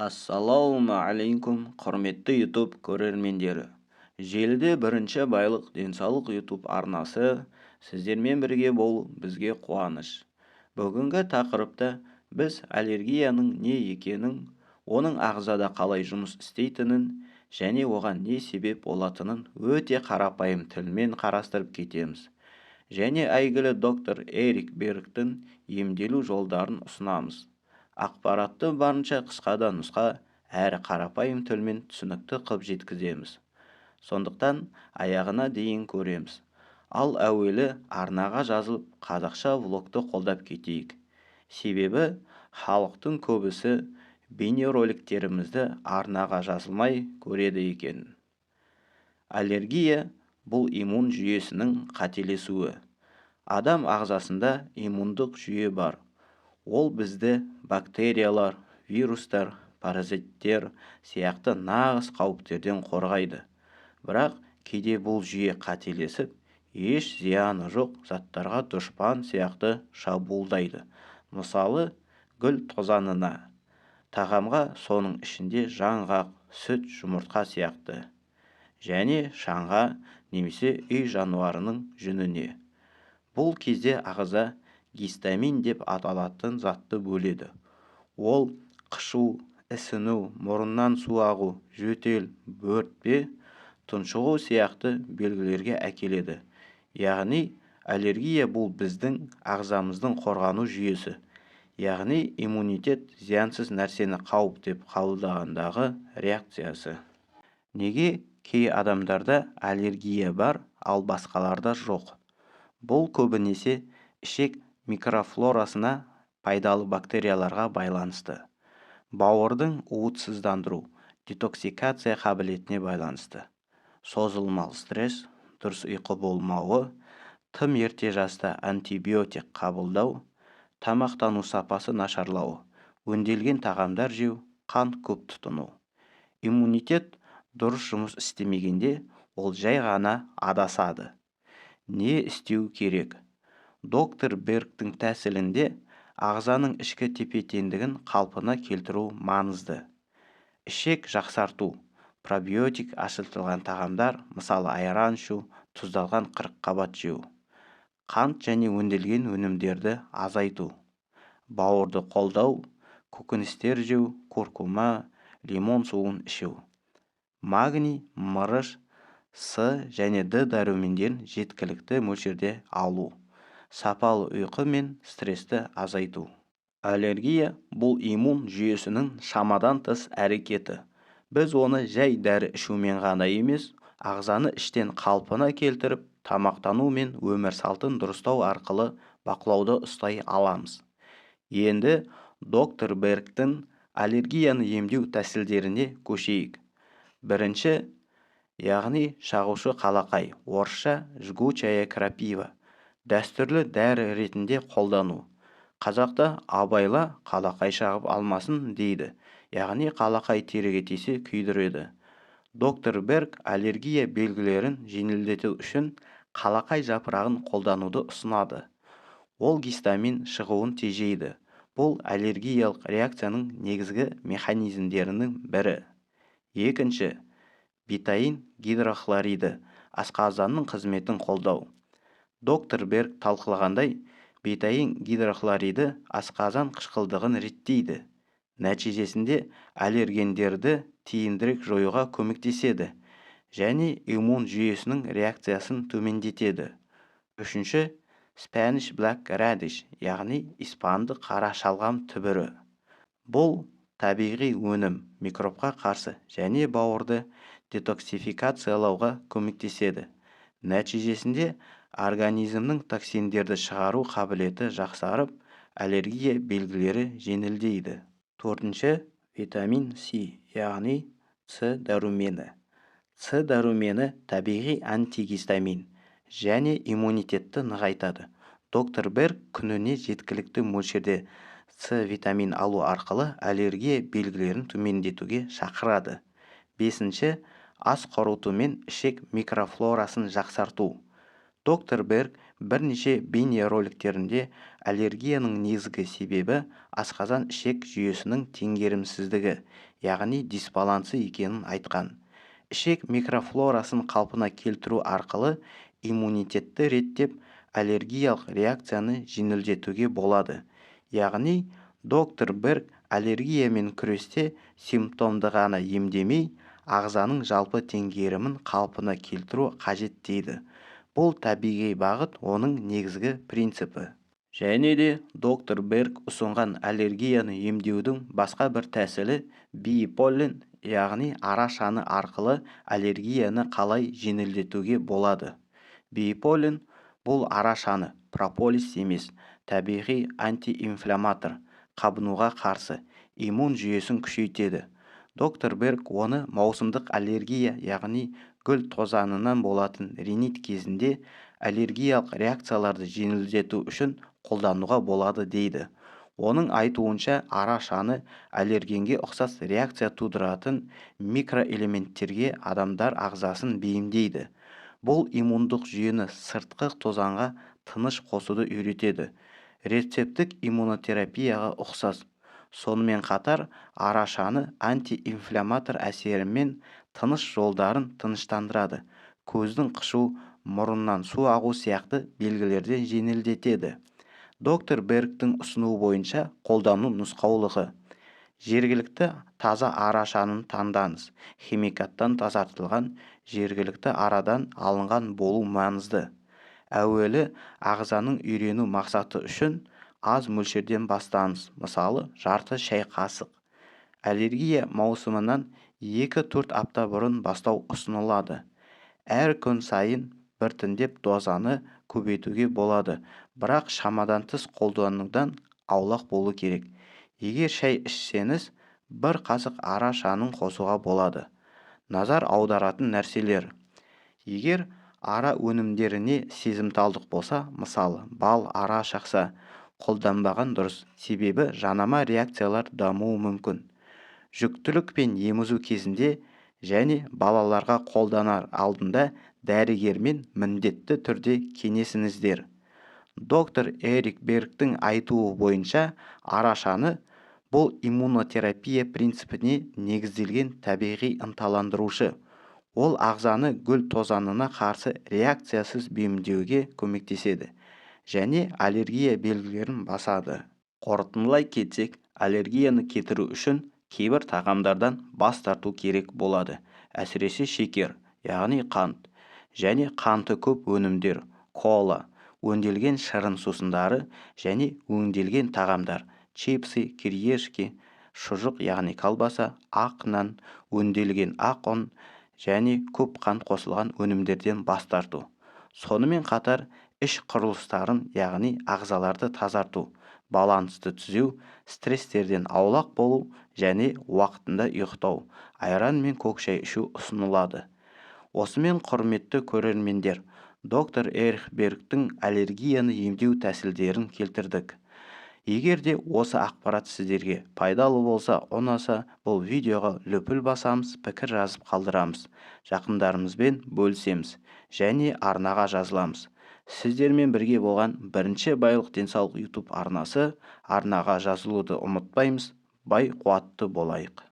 Ассалаумағалейкум, құрметті YouTube көрермендері. Желіде бірінші байлық денсаулық YouTube арнасы сіздермен бірге болу бізге қуаныш. Бүгінгі тақырыпта біз аллергияның не екенін, оның ағзада қалай жұмыс істейтінін және оған не себеп болатынын өте қарапайым тілмен қарастырып кетеміз. Және әйгілі доктор Эрик Бергтің емделу жолдарын ұсынамыз. Ақпаратты барынша қысқада нұсқа әрі қарапайым тілмен түсінікті қып жеткіземіз. Сондықтан аяғына дейін көреміз. Ал әуелі арнаға жазылып қазақша влогты қолдап кетейік. Себебі халықтың көбісі бейнероликтерімізді арнаға жазылмай көреді екен. Аллергия бұл иммун жүйесінің қателесуі. Адам ағзасында иммундық жүйе бар. Ол бізді бактериялар, вирустар, паразиттер сияқты нағыз қауіптерден қорғайды. Бірақ кейде бұл жүйе қателесіп, еш зияны жоқ заттарға дұшпан сияқты шабуылдайды. Мысалы, гүл тозаңына, тағамға, соның ішінде жаңғақ, сүт, жұмыртқа сияқты, және шаңға немесе үй жануарының жүніне. Бұл кезде ағза гистамин деп аталатын затты бөледі. Ол қышу, ісіну, мұрыннан су ағу, жөтел, бөртпе, тұншығу сияқты белгілерге әкеледі. Яғни аллергия бұл біздің ағзамыздың қорғану жүйесі. Яғни иммунитет зиянсыз нәрсені қауіп деп қабылдағандағы реакциясы. Неге кей адамдарда аллергия бар, ал басқаларда жоқ? Бұл көбінесе ішек микрофлорасына пайдалы бактерияларға байланысты. Бауырдың уытсыздандыру, детоксикация қабілетіне байланысты. Созылмалы стресс, дұрыс ұйқы болмауы, тым ерте жаста антибиотик қабылдау, тамақтану сапасы нашарлауы, өңделген тағамдар жеу, қант көп тұтыну. Иммунитет дұрыс жұмыс істемегенде ол жай ғана адасады. Не істеу керек? Доктор Бергтің тәсілінде ағзаның ішкі тепе-теңдігін қалпына келтіру маңызды. Ішек жақсарту, пробиотик ашылтылған тағамдар, мысалы айран ішу, тұздалған қырыққабат жеу. Қант және өңделген өнімдерді азайту. Бауырды қолдау, көкөністер жеу, куркума, лимон суын ішу. Магний, мырыш, С және Д дәрумендерін жеткілікті мөлшерде алу. Сапалы ұйқы мен стрессті азайту. Аллергия бұл иммун жүйесінің шамадан тыс әрекеті. Біз оны жай дәрі ішумен ғана емес, ағзаны іштен қалпына келтіріп, тамақтану мен өмір салтын дұрыстау арқылы бақылауды ұстай аламыз. Енді доктор Бергтің аллергияны емдеу тәсілдеріне көшейік. Бірінші, яғни шағушы қалақай, орысша жгучая крапива, дәстүрлі дәрі ретінде қолдану. Қазақта абайла қалақай шағып алмасын дейді, яғни қалақай теріге тисе күйдіреді. Доктор Берг аллергия белгілерін жеңілдету үшін қалақай жапырағын қолдануды ұсынады. Ол гистамин шығуын тежейді. Бұл аллергиялық реакцияның негізгі механизмдерінің бірі. Екінші, бетаин гидрохлориді асқазанның қызметін қолдау. Доктор Берг талқылағандай, бетаин гидрохлориді асқазан қышқылдығын реттейді. Нәтижесінде аллергендерді тиімдірек жоюға көмектеседі және иммун жүйесінің реакциясын төмендетеді. Үшінші, Spanish black radish, яғни испанды қара шалғам түбірі. Бұл табиғи өнім, микробқа қарсы және бауырды детоксификациялауға көмектеседі. Нәтижесінде организмнің токсиндерді шығару қабілеті жақсарып, аллергия белгілері жеңілдейді. Төртінші, витамин С, яғни С дәрумені. С дәрумені табиғи антигистамин және иммунитетті нығайтады. Доктор Берг күніне жеткілікті мөлшерде С витамин алу арқылы аллергия белгілерін төмендетуге шақырады. Бесінші, ас қорыту мен ішек микрофлорасын жақсарту. Доктор Берг бірнеше бейнероликтерінде аллергияның негізгі себебі асқазан ішек жүйесінің теңгерімсіздігі, яғни дисбалансы екенін айтқан. Ішек микрофлорасын қалпына келтіру арқылы иммунитетті реттеп, аллергиялық реакцияны жеңілдетуге болады. Яғни, доктор Берг аллергиямен күресте симптомды ғана емдемей, ағзаның жалпы теңгерімін қалпына келтіру қажет дейді. Бұл табиғи бағыт оның негізгі принципі. Және де доктор Берг ұсынған аллергияны емдеудің басқа бір тәсілі биполин, яғни арашаны арқылы аллергияны қалай жеңілдетуге болады. Биполин бұл арашаны прополис емес, табиғи антиинфламатор, қабынуға қарсы иммун жүйесін күшейтеді. Доктор Берг оны маусымдық аллергия, яғни гүл тозаңынан болатын ринит кезінде аллергиялық реакцияларды жеңілдету үшін қолдануға болады дейді. Оның айтуынша арашаны аллергенге ұқсас реакция тудыратын микроэлементтерге адамдар ағзасын бейімдейді. Бұл иммундық жүйені сыртқы тозаңға тыныш қосуды үйретеді. Рецептік иммунотерапияға ұқсас. Сонымен қатар арашаны антиинфламатор әсерімен тыныс жолдарын тыныштандырады. Көздің қышу, мұрыннан су ағу сияқты белгілерден жеңілдетеді. Доктор Бергтің ұсынуы бойынша қолдану нұсқаулығы. Жергілікті таза арашанын таңдаңыз. Химикаттан тазартылған, жергілікті арадан алынған болу маңызды. Әуелі ағзаның үйрену мақсаты үшін аз мөлшерден бастаңыз. Мысалы, жарты шай қасық. Аллергия маусымынан 2-4 апта бұрын бастау ұсынылады. Әр күн сайын біртіндеп дозаны көбейтуге болады, бірақ шамадан тыс қолданудан аулақ болу керек. Егер шай ішсеңіз, бір қасық арашанын қосуға болады. Назар аударатын нәрселер. Егер ара өнімдеріне сезімталдық болса, мысалы, бал, ара шақса, қолданбаған дұрыс, себебі жанама реакциялар дамуы мүмкін. Жүктілік пен емізу кезінде және балаларға қолданар алдында дәрігермен міндетті түрде кеңесіңіздер. Доктор Эрик Бергтің айтуы бойынша арашаны бұл иммунотерапия принципіне негізделген табиғи ынталандырушы. Ол ағзаны гүл тозаңына қарсы реакциясыз бейімдеуге көмектеседі және аллергия белгілерін басады. Қорытындылай кетсек, аллергияны кетіру үшін кейбір тағамдардан бас тарту керек болады. Әсіресе шекер, яғни қант, және қанты көп өнімдер, кола, өңделген шырын сусындары және өңделген тағамдар, чипсы, кириешки, шұжық, яғни колбаса, ақ нан, өңделген ақ ұн және көп қант қосылған өнімдерден бас тарту. Сонымен қатар іш құрылыстарын, яғни ағзаларды тазарту, балансты түзеу, стресстерден аулақ болу және уақытында ұйықтау, айран мен көк шай ішу ұсынылады. Осымен құрметті көрермендер, доктор Эрих Бергтің аллергияны емдеу тәсілдерін келтірдік. Егер де осы ақпарат сіздерге пайдалы болса, ұнаса, бұл видеоға лүпіл басамыз, пікір жазып қалдырамыз, жақындарымызбен бөлісеміз және арнаға жазыламыз. Сіздермен бірге болған бірінші байлық денсаулық YouTube арнасы. Арнаға жазылуды ұмытпаймыз. Бай қуатты болайық.